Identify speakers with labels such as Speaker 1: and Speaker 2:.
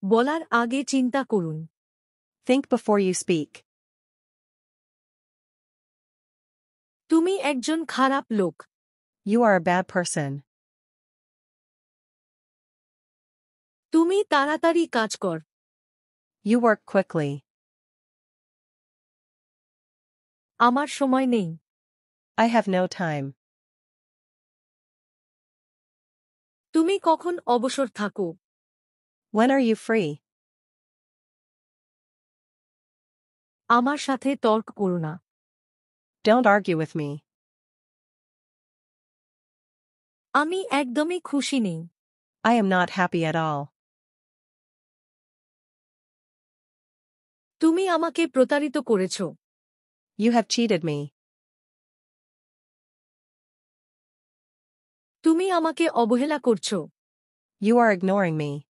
Speaker 1: বলার আগে চিন্তা করুন।
Speaker 2: Think before you speak.
Speaker 1: তুমি একজন খারাপ লোক।
Speaker 2: You are a bad person.
Speaker 1: তুমি তাড়াতাড়ি কাজ কর।
Speaker 2: You work quickly.
Speaker 1: আমার সময় নেই।
Speaker 2: I have no time.
Speaker 1: তুমি কখন অবসর থাকো?
Speaker 2: When are you free?
Speaker 1: আমার সাথে তর্ক করো না।
Speaker 2: Don't argue with me.
Speaker 1: আমি একদমই খুশি নেই।
Speaker 2: I am not happy at all.
Speaker 1: তুমি আমাকে প্রতারিত করেছ।
Speaker 2: You have cheated me.
Speaker 1: তুমি আমাকে অবহেলা করছো।
Speaker 2: You are ignoring me.